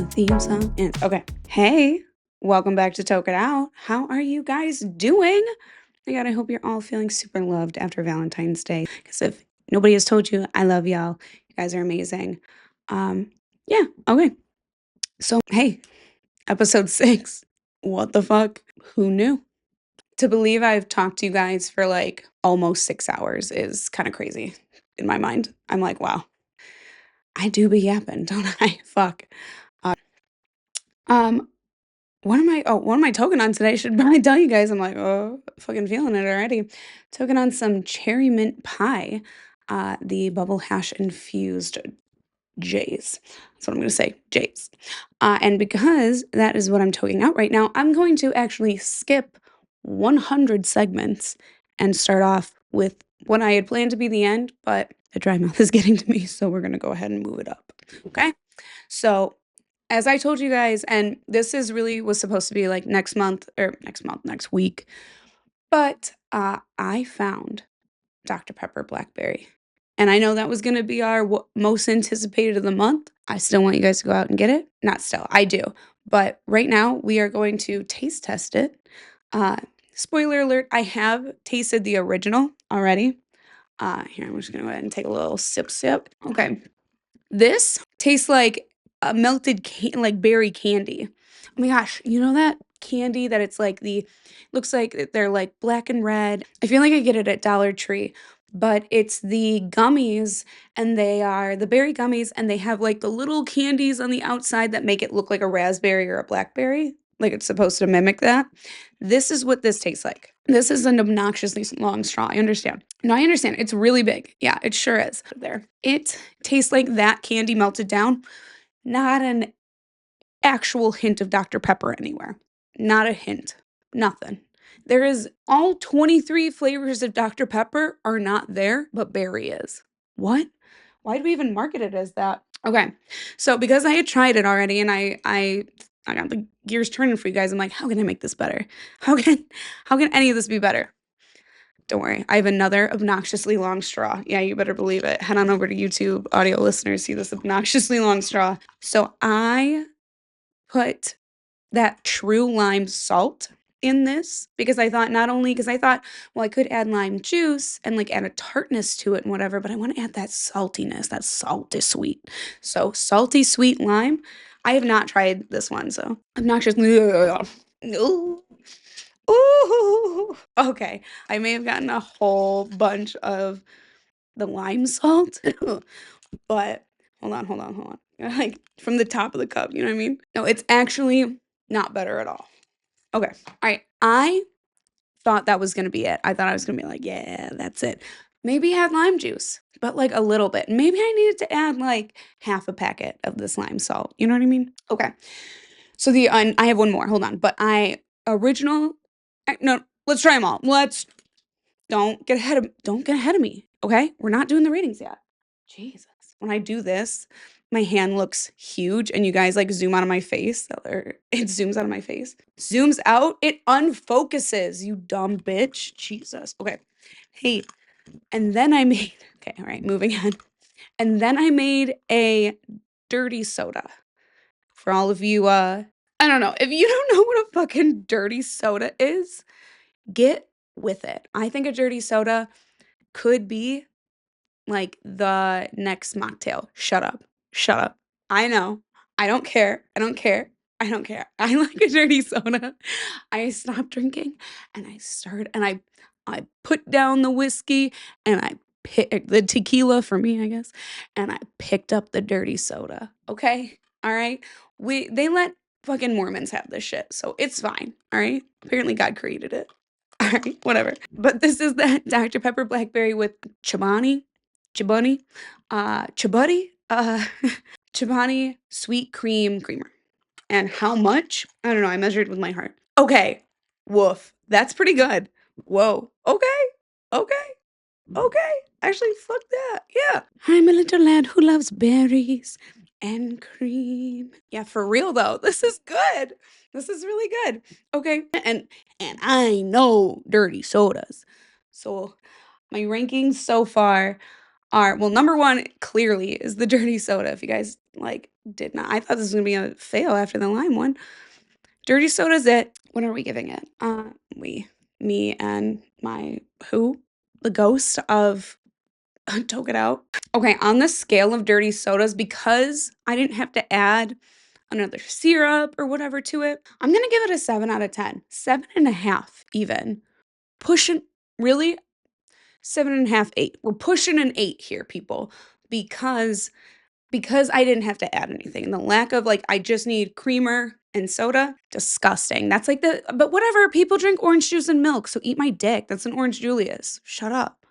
theme song. And okay. Hey, welcome back to Toke It Out. How are you guys doing? My God, I hope you're all feeling super loved after Valentine's Day. Because if nobody has told you, I love y'all. You guys are amazing. Yeah, okay. So, hey, episode 6. What the fuck? Who knew? To believe I've talked to you guys for like almost 6 hours is kind of crazy in my mind. I'm like, wow, I do be yapping, don't I? Fuck. Um, what am I toking on today? I should probably tell you guys. I'm like, oh, fucking feeling it already. Toking on some cherry mint pie, the bubble hash infused J's. That's what I'm going to say, J's. And because that is what I'm toking out right now, I'm going to actually skip 100 segments and start off with what I had planned to be the end, but the dry mouth is getting to me, so we're going to go ahead and move it up. Okay? So, as I told you guys, and this is really was supposed to be like next next week, but I found Dr. Pepper Blackberry. And I know that was going to be our most anticipated of the month. I still want you guys to go out and get it. Not still, I do. But right now, we are going to taste test it. Spoiler alert, I have tasted the original already. Here, I'm just going to go ahead and take a little sip. Okay. This tastes like a melted like berry candy. Oh my gosh, you know that candy that it's like looks like they're like black and red. I feel like I get it at Dollar Tree, but it's the gummies and they are the berry gummies and they have like the little candies on the outside that make it look like a raspberry or a blackberry. Like it's supposed to mimic that. This is what this tastes like. This is an obnoxiously long straw. I understand. No, I understand. It's really big. Yeah, it sure is. There. It tastes like that candy melted down. Not an actual hint of Dr. Pepper anywhere. Not a hint. Nothing. There is all 23 flavors of Dr. Pepper are not there, but berry is. What? Why do we even market it as that? Okay. So because I had tried it already and I got the gears turning for you guys. I'm like, how can I make this better? How can any of this be better? Don't worry. I have another obnoxiously long straw. Yeah, you better believe it. Head on over to YouTube, audio listeners, see this obnoxiously long straw. So I put that true lime salt in this because I thought well, I could add lime juice and like add a tartness to it and whatever, but I want to add that saltiness, that salty sweet. So salty sweet lime. I have not tried this one, so obnoxiously. Ooh. Ooh. Okay. I may have gotten a whole bunch of the lime salt, but hold on. Like from the top of the cup, you know what I mean? No, it's actually not better at all. Okay. All right. I thought that was going to be it. I thought I was going to be like, yeah, that's it. Maybe add lime juice, but like a little bit. Maybe I needed to add like half a packet of this lime salt. You know what I mean? Okay. So I have one more. Hold on. But no, let's try them all. Don't get ahead of me. Okay? We're not doing the ratings yet. Jesus. When I do this, my hand looks huge and you guys like zoom out of my face or it zooms out of my face. Zooms out, it unfocuses, you dumb bitch. Jesus. Okay. Hey, and then I made okay, all right, moving on. And then I made a dirty soda. For all of you I don't know. If you don't know what a fucking dirty soda is, get with it. I think a dirty soda could be like the next mocktail. Shut up. Shut up. I know. I don't care. I don't care. I don't care. I like a dirty soda. I stopped drinking and I put down the whiskey and I picked the tequila for me, I guess, and I picked up the dirty soda. Okay? All right? They let fucking Mormons have this shit, so it's fine. All right? Apparently God created it. All right, whatever. But this is that Dr. Pepper Blackberry with Chobani, Chobani, Chobani sweet cream creamer. And how much? I don't know. I measured with my heart. Okay. Woof. That's pretty good. Whoa. Okay. Okay. Okay. Actually, fuck that. Yeah. I'm a little lad who loves berries and cream. Yeah, for real though. This is good. This is really good. Okay. And I know dirty sodas. So my rankings so far are well, number 1 clearly is the dirty soda. If you guys, like, did not I thought this was gonna be a fail after the lime one. Dirty soda's it. What are we giving it? Me and my who? The ghost of Toke It Out. Okay, on the scale of dirty sodas, because I didn't have to add another syrup or whatever to it, I'm gonna give it a 7 out of 10. 7.5 even. Pushing really? 7.5, 8. We're pushing an 8 here, people, because I didn't have to add anything. The lack of, like, I just need creamer and soda, disgusting. That's like but whatever, people drink orange juice and milk, so eat my dick. That's an Orange Julius. Shut up.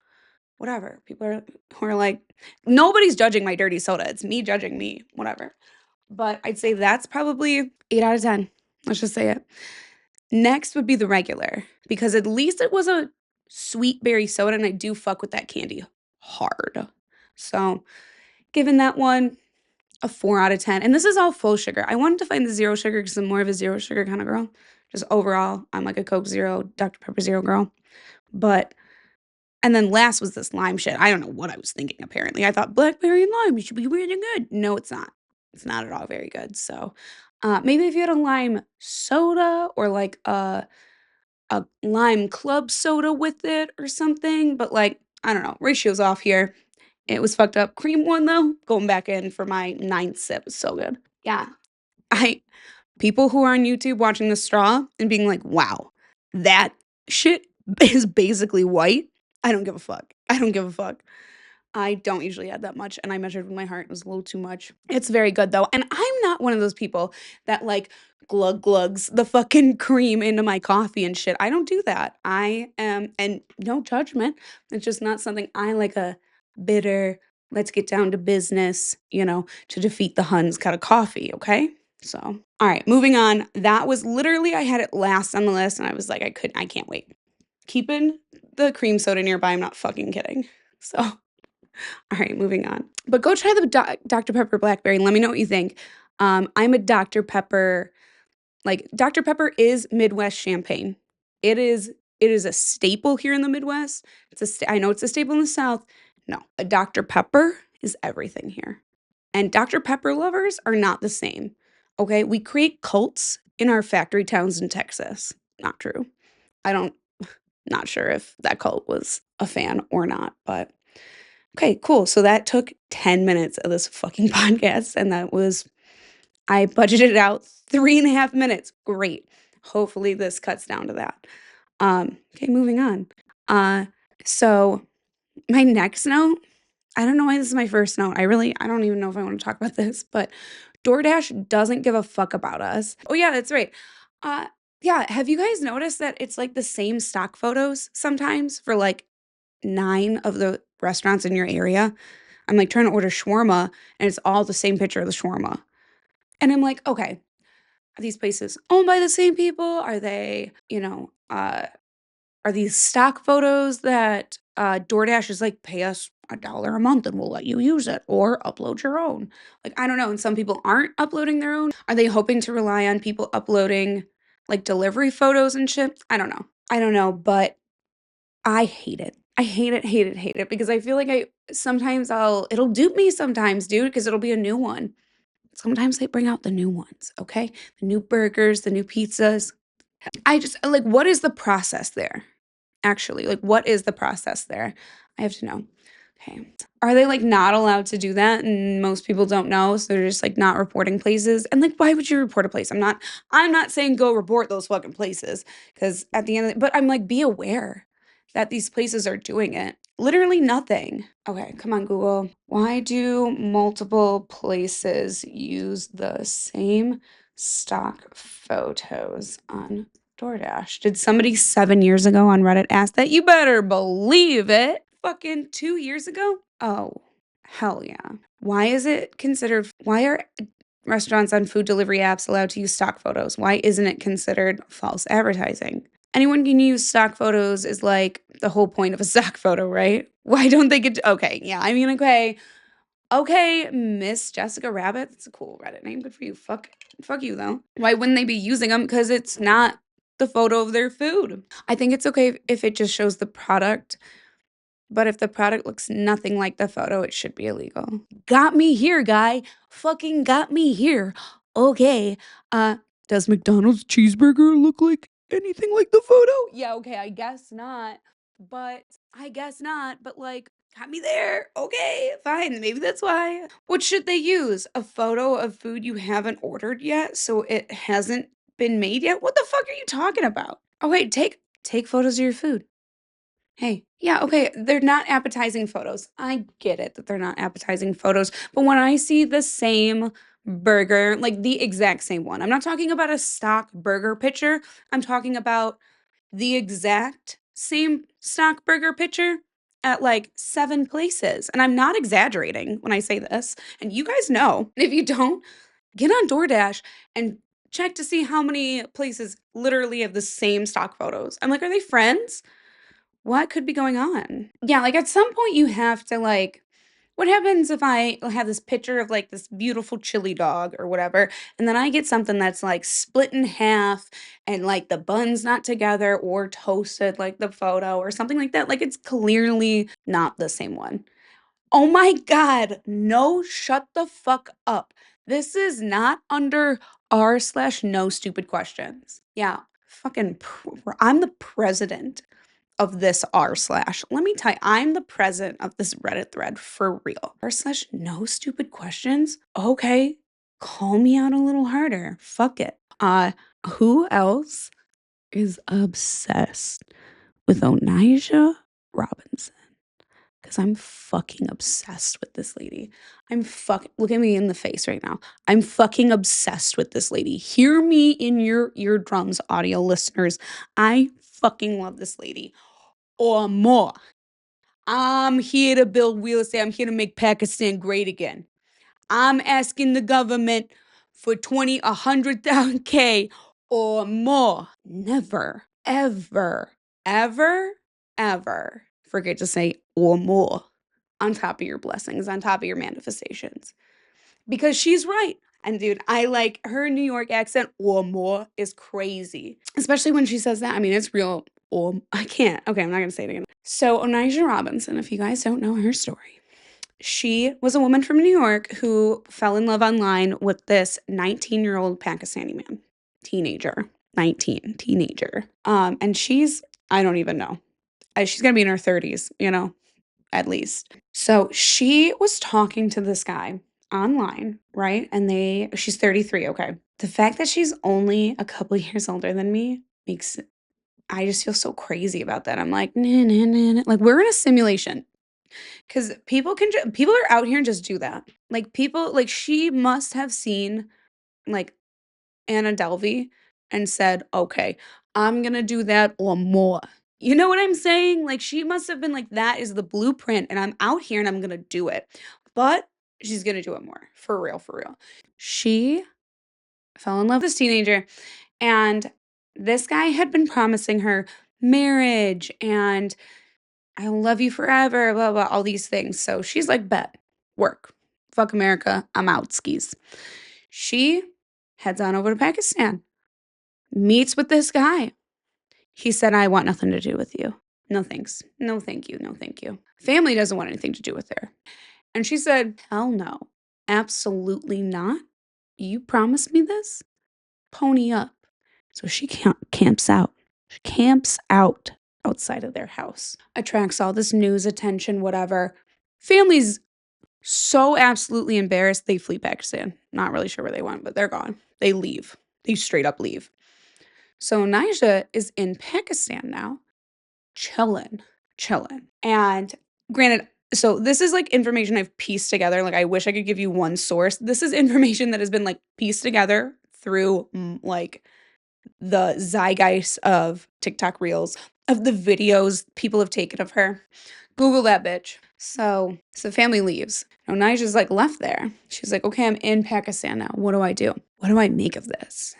Whatever. People are who are like, nobody's judging my dirty soda. It's me judging me. Whatever. But I'd say that's probably 8 out of 10. Let's just say it. Next would be the regular, because at least it was a sweet berry soda, and I do fuck with that candy hard. So, giving that one a 4 out of 10. And this is all full sugar. I wanted to find the zero sugar because I'm more of a zero sugar kind of girl. Just overall, I'm like a Coke Zero, Dr. Pepper Zero girl. But and then last was this lime shit. I don't know what I was thinking, apparently. I thought blackberry and lime should be really good. No, it's not. It's not at all very good. So, maybe if you had a lime soda or, like, a lime club soda with it or something, but, like, I don't know, ratio's off here. It was fucked up. Cream one, though, going back in for my 9th sip. It's so good. Yeah. I People who are on YouTube watching the straw and being like, "Wow, that shit is basically white." I don't give a fuck. I don't give a fuck. I don't usually add that much, and I measured with my heart. It was a little too much. It's very good, though, and I'm not one of those people that, like, glug glugs the fucking cream into my coffee and shit. I don't do that. I am and no judgment. It's just not something I like a bitter, let's get down to business, to defeat the Huns kind of coffee, okay? So, all right, moving on. That was literally I had it last on the list, and I was like, I can't wait. Keeping the cream soda nearby, I'm not fucking kidding. So, all right, moving on. But go try the Dr. Pepper Blackberry and let me know what you think. I'm a Dr. Pepper, like Dr. Pepper is Midwest champagne. It is a staple here in the Midwest. I know it's a staple in the South. No, a Dr. Pepper is everything here. And Dr. Pepper lovers are not the same. Okay? We create cults in our factory towns in Texas. Not true. I don't Not sure if that cult was a fan or not, but okay, cool. So that took 10 minutes of this fucking podcast, and I budgeted it out 3.5 minutes. Great. Hopefully this cuts down to that. Okay, moving on. So my next note, I don't know why this is my first note. I don't even know if I want to talk about this, but DoorDash doesn't give a fuck about us. Oh yeah, that's right. Uh, yeah, have you guys noticed that it's like the same stock photos sometimes for like 9 of the restaurants in your area? I'm like trying to order shawarma and it's all the same picture of the shawarma. And I'm like, okay, are these places owned by the same people? Are they, are these stock photos that DoorDash is like, pay us $1 a month and we'll let you use it or upload your own? Like, I don't know. And some people aren't uploading their own. Are they hoping to rely on people uploading like delivery photos and shit? I don't know. I don't know, but I hate it. I hate it, hate it, hate it because I feel like it'll dupe me sometimes, dude, because it'll be a new one. Sometimes they bring out the new ones, okay? The new burgers, the new pizzas. I just like, what is the process there? Actually, like, what is the process there? I have to know. Okay. Are they like not allowed to do that? And most people don't know, so they're just like not reporting places. And like, why would you report a place? I'm not saying go report those fucking places because at the end of it, but I'm like, be aware that these places are doing it. Literally nothing. Okay, come on, Google. Why do multiple places use the same stock photos on DoorDash? Did somebody 7 years ago on Reddit ask that? You better believe it. Fucking 2 years ago? Oh, hell yeah. Why are restaurants on food delivery apps allowed to use stock photos? Why isn't it considered false advertising? Anyone can use stock photos is like the whole point of a stock photo, right? Why don't they get okay, yeah, I mean, okay. Okay, Miss Jessica Rabbit. That's a cool Reddit name. Good for you. Fuck you though. Why wouldn't they be using them? Because it's not the photo of their food. I think it's okay if it just shows the product But if the product looks nothing like the photo, it should be illegal. Got me here, guy. Fucking got me here. Okay. Uh, does McDonald's cheeseburger look like anything like the photo? Yeah, okay, I guess not. But I guess not. But like, got me there. Okay, fine. Maybe that's why. What should they use? A photo of food you haven't ordered yet, so it hasn't been made yet? What the fuck are you talking about? Oh wait, take photos of your food. Hey, yeah, okay, they're not appetizing photos. I get it that they're not appetizing photos, but when I see the same burger, like the exact same one, I'm not talking about a stock burger picture. I'm talking about the exact same stock burger picture at like 7 places. And I'm not exaggerating when I say this. And you guys know. If you don't, get on DoorDash and check to see how many places literally have the same stock photos. I'm like, are they friends? What could be going on? Yeah, like, at some point, you have to, like what happens if I have this picture of, like, this beautiful chili dog or whatever, and then I get something that's, like, split in half and, like, the bun's not together or toasted like the photo or something like that? Like, it's clearly not the same one. Oh my god, no, shut the fuck up. This is not under r/no stupid questions. Yeah, fucking I'm the president of this r slash. Let me tell you, I'm the president of this Reddit thread for real. r/no stupid questions. Okay, call me out a little harder. Fuck it. Who else is obsessed with Onijah Robinson? Because I'm fucking obsessed with this lady. Look at me in the face right now. I'm fucking obsessed with this lady. Hear me in your eardrums, audio listeners. I fucking love this lady. Or more. I'm here to build real estate. I'm here to make Pakistan great again. I'm asking the government for 100,000 K or more. Never, ever, ever, ever forget to say or more on top of your blessings, on top of your manifestations. Because she's right. And dude, I like her New York accent or more is crazy. Especially when she says that. I mean, it's real. Or I can't. Okay, I'm not going to say it again. So, Onijah Robinson, if you guys don't know her story, she was a woman from New York who fell in love online with this 19-year-old Pakistani man, teenager, 19, teenager. And I don't even know. She's gonna be in her 30s, at least. So she was talking to this guy online, right? And she's 33, okay. The fact that she's only a couple years older than me I just feel so crazy about that. I'm like, nah, nah, nah, nah. Like we're in a simulation. Because people are out here and just do that. Like people, like she must have seen like Anna Delvey and said, okay, I'm gonna do that or more. You know what I'm saying? Like she must have been like, that is the blueprint, and I'm out here and I'm gonna do it. But she's gonna do it more. For real, for real. She fell in love with this teenager, and this guy had been promising her marriage and I love you forever, blah, blah, all these things. So she's like, bet, work. Fuck America. I'm out, skis. She heads on over to Pakistan, meets with this guy. He said, I want nothing to do with you. No thanks. No thank you. No thank you. Family doesn't want anything to do with her. And she said, hell no. Absolutely not. You promised me this? Pony up. So she camps out. She camps out outside of their house. Attracts all this news attention, whatever. Family's so absolutely embarrassed, they flee Pakistan. Not really sure where they went, but they're gone. They leave. They straight up leave. So Onijah is in Pakistan now, chilling, chilling. And granted, so this is like information I've pieced together. Like I wish I could give you one source. This is information that has been like pieced together through like the zeitgeist of TikTok reels, of the videos people have taken of her. Google that bitch. So family leaves. Onijah's like left there. She's like, okay, I'm in Pakistan now. What do I do? What do I make of this?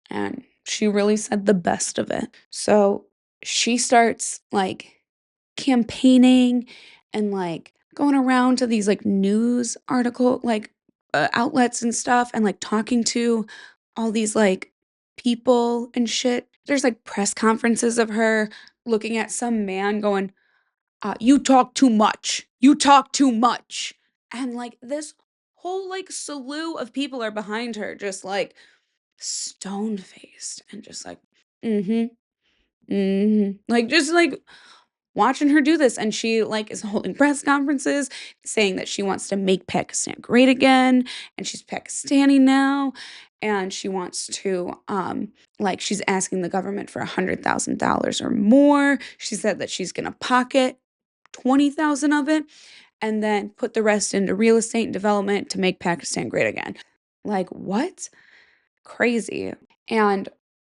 And she really said the best of it. So she starts like campaigning and like going around to these like news article like outlets and stuff and like talking to all these like people and shit. There's like press conferences of her looking at some man going, You talk too much. You talk too much. And like this whole like slew of people are behind her, just like stone faced and just like, mm-hmm, mm-hmm. Like just like watching her do this. And she like is holding press conferences saying that she wants to make Pakistan great again. And she's Pakistani now. And she wants to, like, she's asking the government for $100,000 or more. She said that she's gonna pocket 20,000 of it and then put the rest into real estate and development to make Pakistan great again. Like, what? Crazy. And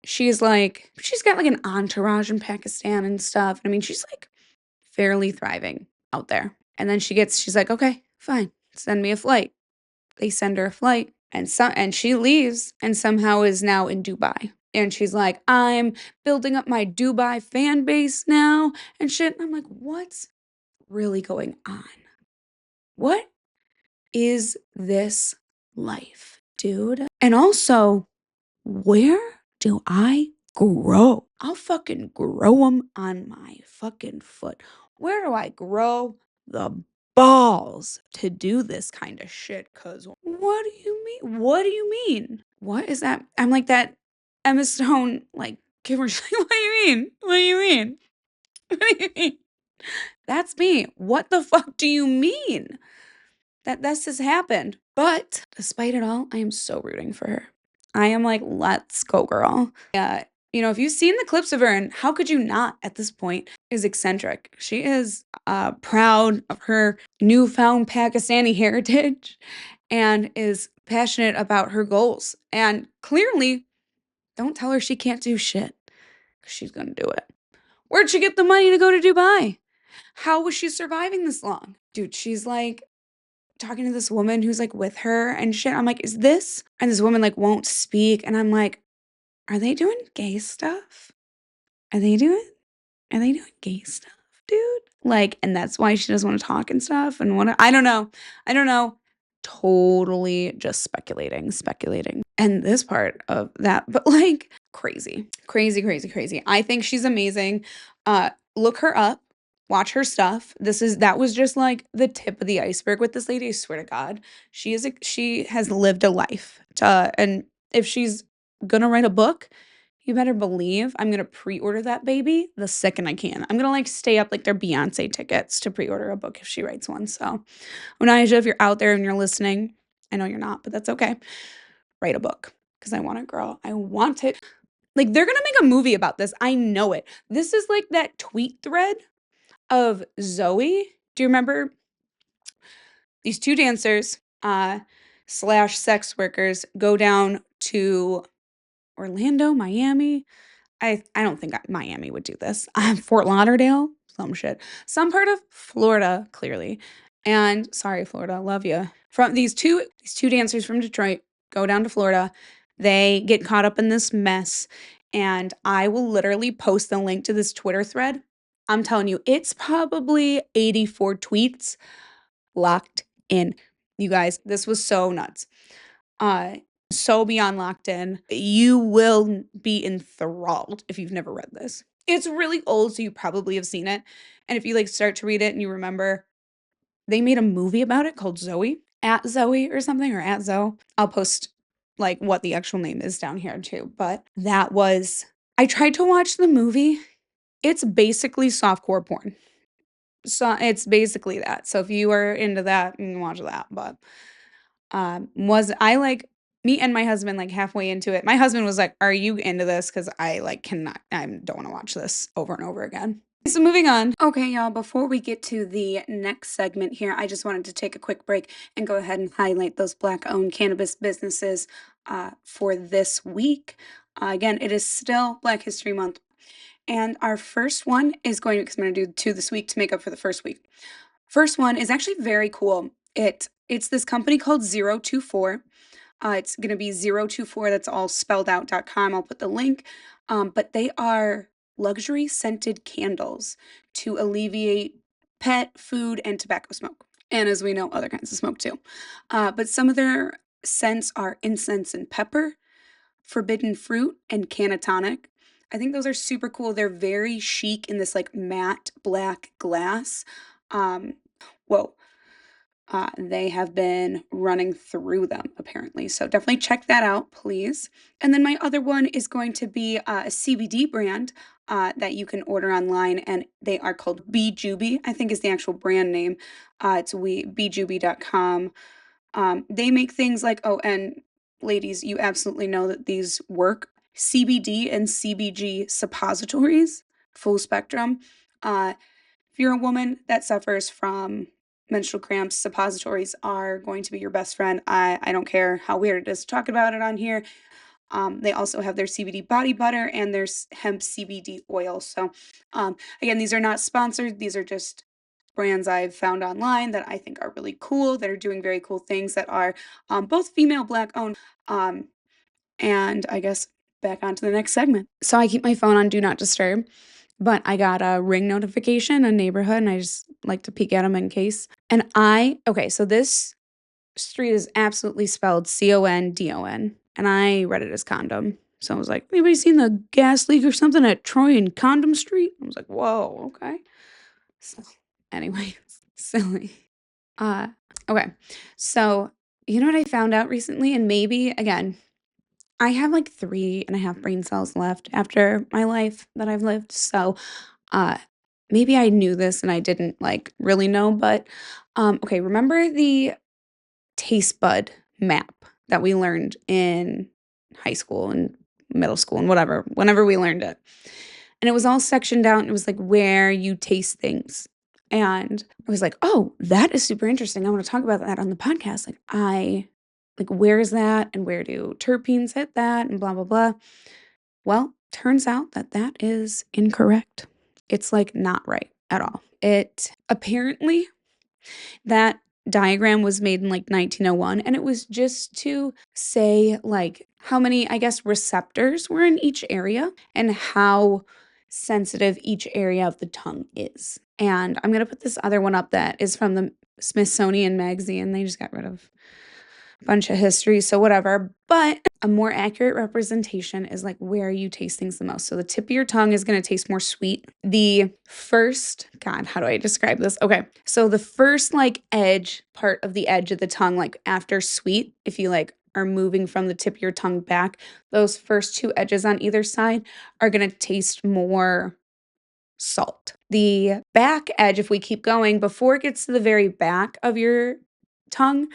she's like, she's got like an entourage in Pakistan and stuff. I mean, she's like fairly thriving out there. And then she's like, okay, fine, send me a flight. They send her a flight and she leaves and somehow is now in Dubai. And she's like, I'm building up my Dubai fan base now and shit. And I'm like, what's really going on? What is this life, dude? And also, where do I grow? I'll fucking grow them on my fucking foot. Where do I grow the balls to do this kind of shit? Cause what do you mean? What do you mean? What is that? I'm like that Emma Stone, like, give her, what do you mean? What do you mean? What do you mean? That's me. What the fuck do you mean? That this has happened. But despite it all, I am so rooting for her. I am like, let's go, girl. Yeah. If you've seen the clips of her, and how could you not at this point, is eccentric. She is proud of her newfound Pakistani heritage and is passionate about her goals. And clearly, don't tell her she can't do shit, because she's going to do it. Where'd she get the money to go to Dubai? How was she surviving this long? Dude, she's like talking to this woman who's like with her and shit. I'm like, is this? And this woman like won't speak. And I'm like, are they doing gay stuff? Are they doing gay stuff, dude? Like, and that's why she doesn't want to talk and stuff. And I don't know. I don't know. Totally just speculating. And this part of that, but like crazy. I think she's amazing. Look her up. Watch her stuff. That was just like the tip of the iceberg with this lady. I swear to God, she has lived a life. And if she's gonna write a book, you better believe I'm gonna pre-order that baby the second I can. I'm gonna like stay up like their Beyonce tickets to pre-order a book if she writes one. So, Onijah, if you're out there and you're listening, I know you're not, but that's okay. Write a book because I want it, girl. I want it. Like they're gonna make a movie about this. I know it. This is like that tweet thread of Zoe. Do you remember these two dancers slash sex workers go down to Orlando, Miami? I don't think Miami would do this. Fort Lauderdale, some shit. Some part of Florida, clearly. And sorry, Florida, love you. From these two dancers from Detroit go down to Florida. They get caught up in this mess, and I will literally post the link to this Twitter thread. I'm telling you, it's probably 84 tweets locked in. You guys, this was so nuts. So beyond locked in. You will be enthralled if you've never read this. It's really old, so you probably have seen it. And if you like start to read it and you remember, they made a movie about it called Zoe, at Zoe or something, or at Zoe. I'll post like what the actual name is down here too. But I tried to watch the movie. It's basically softcore porn. So it's basically that. So if you are into that, you can watch that. But was I like me and my husband like halfway into it. My husband was like, "Are you into this? Because I like cannot. I don't want to watch this over and over again." So moving on. Okay, y'all, before we get to the next segment here, I just wanted to take a quick break and go ahead and highlight those Black-owned cannabis businesses for this week. Again, it is still Black History Month. And our first one is because I'm going to do two this week to make up for the first week. First one is actually very cool. It's this company called 024. It's going to be 024, that's all spelled out.com. I'll put the link. But they are luxury scented candles to alleviate pet, food, and tobacco smoke. And as we know, other kinds of smoke too. But some of their scents are incense and pepper, forbidden fruit, and cannatonic. I think those are super cool. They're very chic in this like matte black glass. Um, whoa. They have been running through them apparently. So definitely check that out, please. And then my other one is going to be a CBD brand that you can order online, and they are called Bejubi, I think is the actual brand name. It's bejubi.com. They make things like, oh, and ladies, you absolutely know that these work. CBD and CBG suppositories, full spectrum. Uh, if you're a woman that suffers from menstrual cramps, suppositories are going to be your best friend. I don't care how weird it is to talk about it on here. They also have their CBD body butter and their hemp CBD oil. So, again, these are not sponsored. These are just brands I've found online that I think are really cool, that are doing very cool things, that are both female, black owned. Um, and I guess back on to the next segment. So I keep my phone on Do Not Disturb, but I got a Ring notification, a neighborhood, and I just like to peek at them in case. And okay, so this street is absolutely spelled Condon, and I read it as condom. So I was like, anybody seen the gas leak or something at Troy and Condom Street? I was like, whoa, okay. So anyway, silly. Okay. So you know what I found out recently? And maybe again, I have like 3.5 brain cells left after my life that I've lived. So uh maybe I knew this and I didn't like really know, but okay, remember the taste bud map that we learned in high school and middle school and whatever, whenever we learned it. And it was all sectioned out and it was like where you taste things. And I was like, oh, that is super interesting. I want to talk about that on the podcast. Where is that and where do terpenes hit that and blah, blah, blah. Well, turns out that that is incorrect. It's like not right at all. It apparently that diagram was made in like 1901, and it was just to say like how many, I guess, receptors were in each area and how sensitive each area of the tongue is. And I'm going to put this other one up that is from the Smithsonian Magazine. They just got rid of bunch of history, so whatever. But a more accurate representation is like where you taste things the most. So the tip of your tongue is going to taste more sweet. The first, God, how do I describe this? Okay. So the first like part of the edge of the tongue, like after sweet, if you like are moving from the tip of your tongue back, those first 2 edges on either side are going to taste more salt. The back edge, if we keep going, before it gets to the very back of your tongue,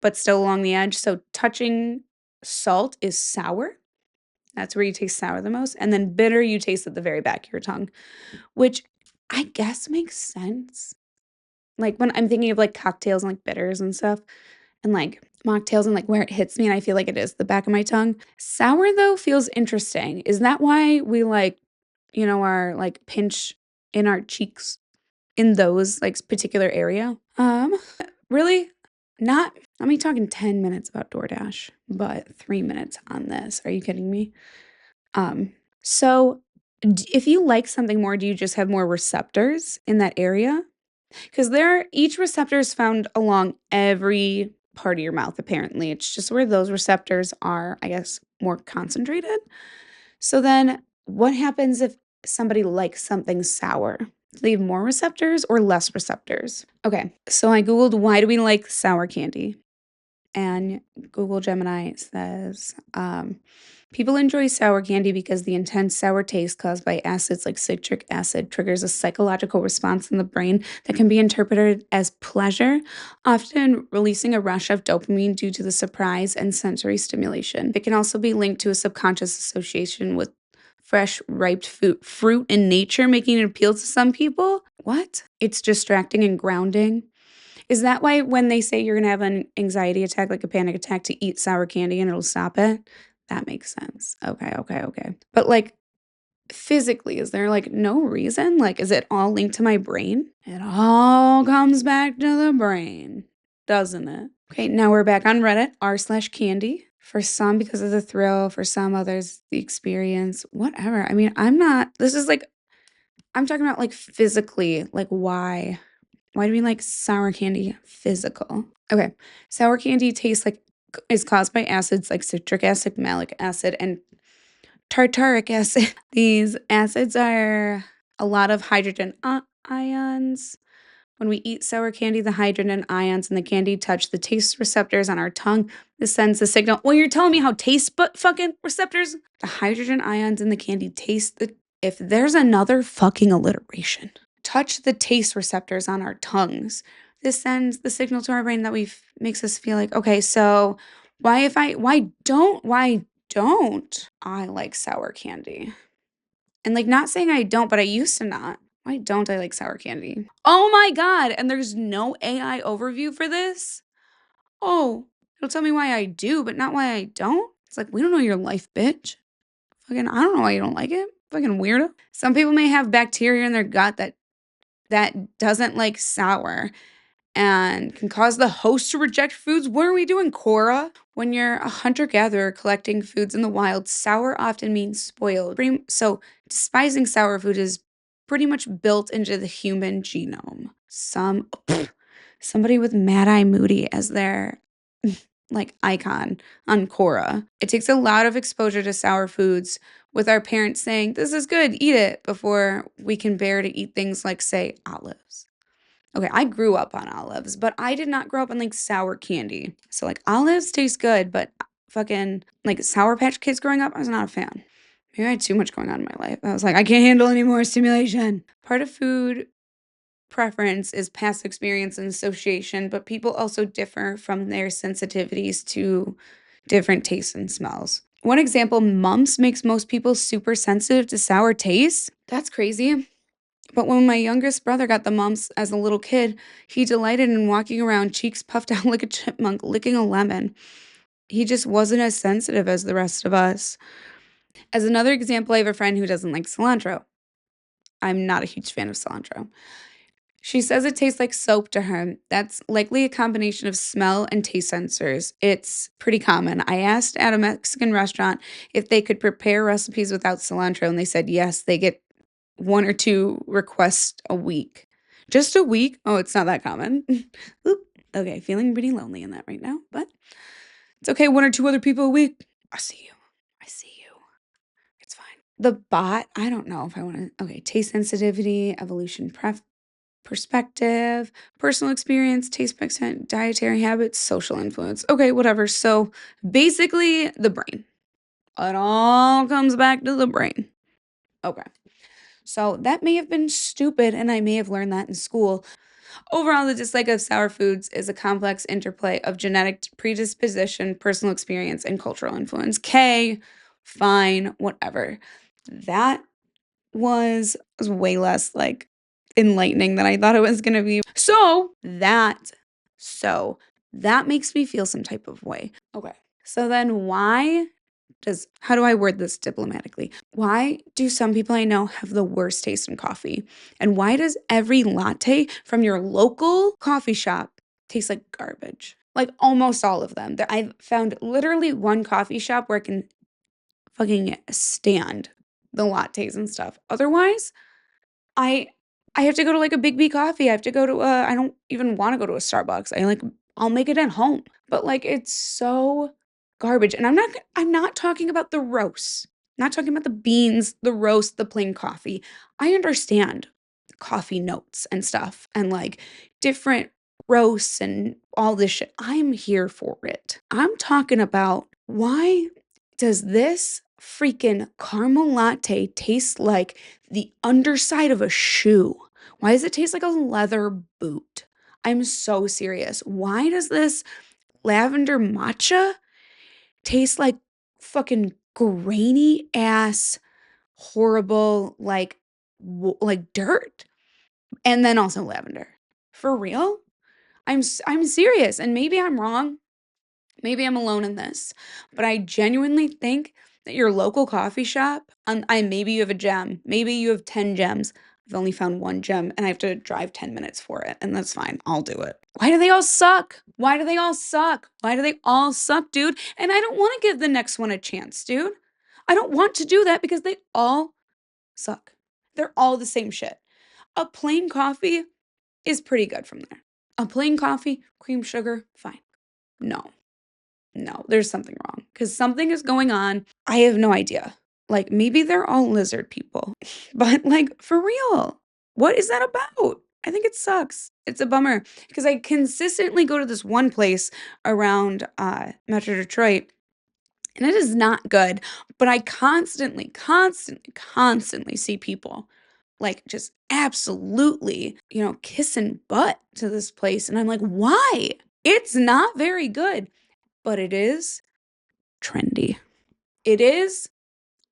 but still along the edge. So touching salt is sour. That's where you taste sour the most. And then bitter, you taste at the very back of your tongue, which I guess makes sense. Like when I'm thinking of like cocktails and like bitters and stuff, and like mocktails and like where it hits me, and I feel like it is the back of my tongue. Sour though feels interesting. Is that why we like, our like pinch in our cheeks in those like particular area? Really? Not me talking 10 minutes about DoorDash, but 3 minutes on this. Are you kidding me? So if you like something more, do you just have more receptors in that area? Because each receptor is found along every part of your mouth, apparently. It's just where those receptors are, I guess, more concentrated. So then what happens if somebody likes something sour? Do they have more receptors or less receptors? Okay, so I Googled why do we like sour candy? And Google Gemini says, people enjoy sour candy because the intense sour taste caused by acids like citric acid triggers a psychological response in the brain that can be interpreted as pleasure, often releasing a rush of dopamine due to the surprise and sensory stimulation. It can also be linked to a subconscious association with fresh, ripe fruit in nature, making it appeal to some people. What? It's distracting and grounding. Is that why when they say you're gonna have an anxiety attack, like a panic attack, to eat sour candy and it'll stop it? That makes sense. Okay, okay, okay. But like physically, is there like no reason? Like, is it all linked to my brain? It all comes back to the brain, doesn't it? Okay, now we're back on Reddit, r/candy. For some, because of the thrill. For some others, the experience. Whatever. I mean, this is like, I'm talking about like physically, like why? Why do we like sour candy physical? Okay, sour candy tastes like is caused by acids like citric acid, malic acid, and tartaric acid. These acids are a lot of hydrogen ions. When we eat sour candy, the hydrogen ions in the candy touch the taste receptors on our tongue. This sends the signal. Well, you're telling me how taste but fucking receptors? The hydrogen ions in the candy taste the. If there's another fucking alliteration, touch the taste receptors on our tongues. This sends the signal to our brain that makes us feel like, okay, so why don't I like sour candy? And like, not saying I don't, but I used to not. Why don't I like sour candy? Oh my God. And there's no AI overview for this? Oh, it'll tell me why I do, but not why I don't? It's like, we don't know your life, bitch. Fucking, I don't know why you don't like it. Fucking weirdo. Some people may have bacteria in their gut that doesn't like sour and can cause the host to reject foods. What are we doing, Cora? When you're a hunter-gatherer collecting foods in the wild, sour often means spoiled. So despising sour food is pretty much built into the human genome. Somebody with Mad Eye Moody as their like icon on Cora. It takes a lot of exposure to sour foods with our parents saying, "This is good, eat it," before we can bear to eat things like, say, olives. Okay, I grew up on olives, but I did not grow up on like sour candy. So like olives taste good, but fucking like Sour Patch Kids growing up, I was not a fan. Maybe I had too much going on in my life. I was like, I can't handle any more stimulation. Part of food preference is past experience and association, but people also differ from their sensitivities to different tastes and smells. One example, mumps makes most people super sensitive to sour taste. That's crazy. But when my youngest brother got the mumps as a little kid, he delighted in walking around, cheeks puffed out like a chipmunk, licking a lemon. He just wasn't as sensitive as the rest of us. As another example, I have a friend who doesn't like cilantro. I'm not a huge fan of cilantro. She says it tastes like soap to her. That's likely a combination of smell and taste sensors. It's pretty common. I asked at a Mexican restaurant if they could prepare recipes without cilantro, and they said yes, they get 1 or 2 requests a week. Just a week? Oh, it's not that common. Oop. Okay, feeling pretty lonely in that right now, but it's okay. 1 or 2 other people a week. I see you. I see you. It's fine. The bot, I don't know if I want to. Okay, taste sensitivity, evolution perspective, personal experience, taste percent, dietary habits, social influence. Okay, whatever. So basically, the brain. It all comes back to the brain. Okay. So that may have been stupid, and I may have learned that in school. Overall, the dislike of sour foods is a complex interplay of genetic predisposition, personal experience, and cultural influence. K, fine, whatever. That was way less like enlightening than I thought it was gonna be. So that makes me feel some type of way. Okay. So then how do I word this diplomatically? Why do some people I know have the worst taste in coffee? And why does every latte from your local coffee shop taste like garbage? Like almost all of them. I've found literally one coffee shop where I can fucking stand the lattes and stuff. Otherwise, I I have to go to like a Big B coffee. I have to go to I don't even want to go to a Starbucks. I'll make it at home. But like it's so garbage. And I'm not talking about the roast. Not talking about the beans, the roast, the plain coffee. I understand coffee notes and stuff and like different roasts and all this shit. I'm here for it. I'm talking about why does this freaking caramel latte taste like the underside of a shoe? Why does it taste like a leather boot? I'm so serious. Why does this lavender matcha taste like fucking grainy ass, horrible, like dirt? And then also lavender. For real? I'm serious, and maybe I'm wrong. Maybe I'm alone in this, but I genuinely think that your local coffee shop, maybe you have a gem, maybe you have 10 gems. I've only found 1 gem and I have to drive 10 minutes for it, and that's fine. I'll do it. Why do they all suck? Why do they all suck? Why do they all suck, dude? And I don't want to give the next one a chance, dude. I don't want to do that because they all suck. They're all the same shit. A plain coffee is pretty good from there. A plain coffee, cream, sugar, fine. No. No, there's something wrong because something is going on. I have no idea. Like, maybe they're all lizard people, but, like, for real, what is that about? I think it sucks. It's a bummer because I consistently go to this one place around, Metro Detroit, and it is not good, but I constantly see people, like, just absolutely, kissing butt to this place, and I'm like, "Why?" It's not very good, but it is trendy. It is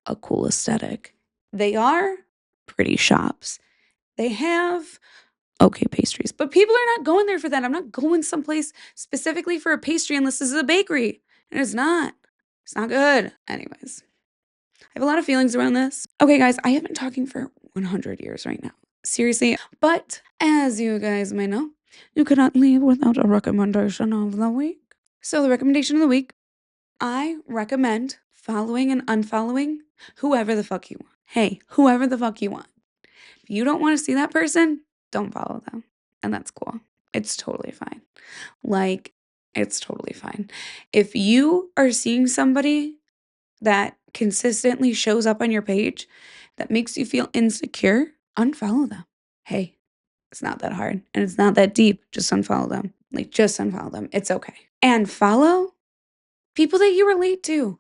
a cool aesthetic. They are pretty shops. They have okay pastries, but people are not going there for that. I'm not going someplace specifically for a pastry unless this is a bakery, and it's not. It's not good. Anyways, I have a lot of feelings around this. Okay, guys, I have been talking for 100 years right now. Seriously, but as you guys may know, you cannot leave without a recommendation of the week. So the recommendation of the week, I recommend following and unfollowing whoever the fuck you want. Hey, whoever the fuck you want. If you don't want to see that person, don't follow them. And that's cool. It's totally fine. Like, it's totally fine. If you are seeing somebody that consistently shows up on your page that makes you feel insecure, unfollow them. Hey, it's not that hard and it's not that deep. Just unfollow them. Like, just unfollow them. It's okay. And follow people that you relate to.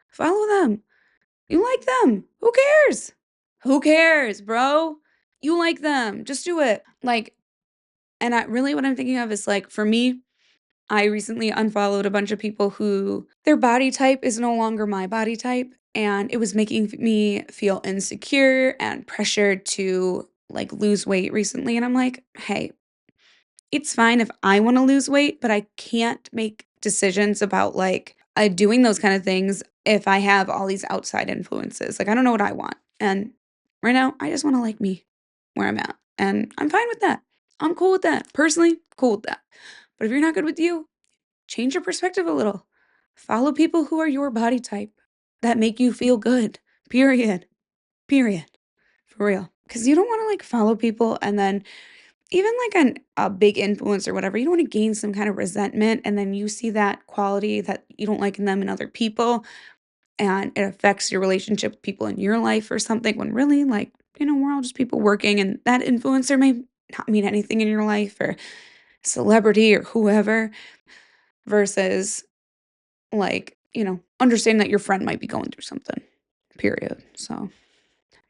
Follow them. You like them. Who cares? Who cares, bro? You like them. Just do it. Like, and what I'm thinking of is like, for me, I recently unfollowed a bunch of people who their body type is no longer my body type. And it was making me feel insecure and pressured to like lose weight recently. And I'm like, hey, it's fine if I want to lose weight, but I can't make decisions about like doing those kind of things if I have all these outside influences. Like, I don't know what I want. And right now, I just want to like me where I'm at. And I'm fine with that. I'm cool with that. Personally, cool with that. But if you're not good with you, change your perspective a little. Follow people who are your body type that make you feel good. Period. Period. For real. Because you don't want to like follow people and then even like a big influence or whatever, you don't want to gain some kind of resentment and then you see that quality that you don't like in them and other people and it affects your relationship with people in your life or something when really like, we're all just people working and that influencer may not mean anything in your life or celebrity or whoever versus like, understanding that your friend might be going through something. Period. So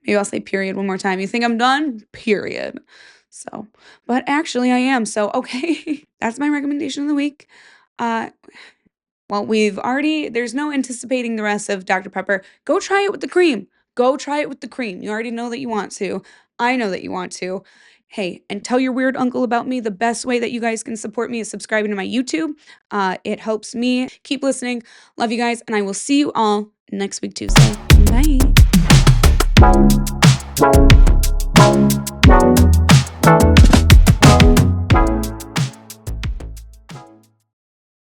maybe I'll say period one more time. You think I'm done? Period. So, but actually I am. So, okay, that's my recommendation of the week. Uh, well, there's no anticipating the rest of Dr. Pepper. Go try it with the cream. Go try it with the cream. You already know that you want to. I know that you want to. Hey, and tell your weird uncle about me. The best way that you guys can support me is subscribing to my YouTube. It helps me. Keep listening. Love you guys. And I will see you all next week, Tuesday. Bye.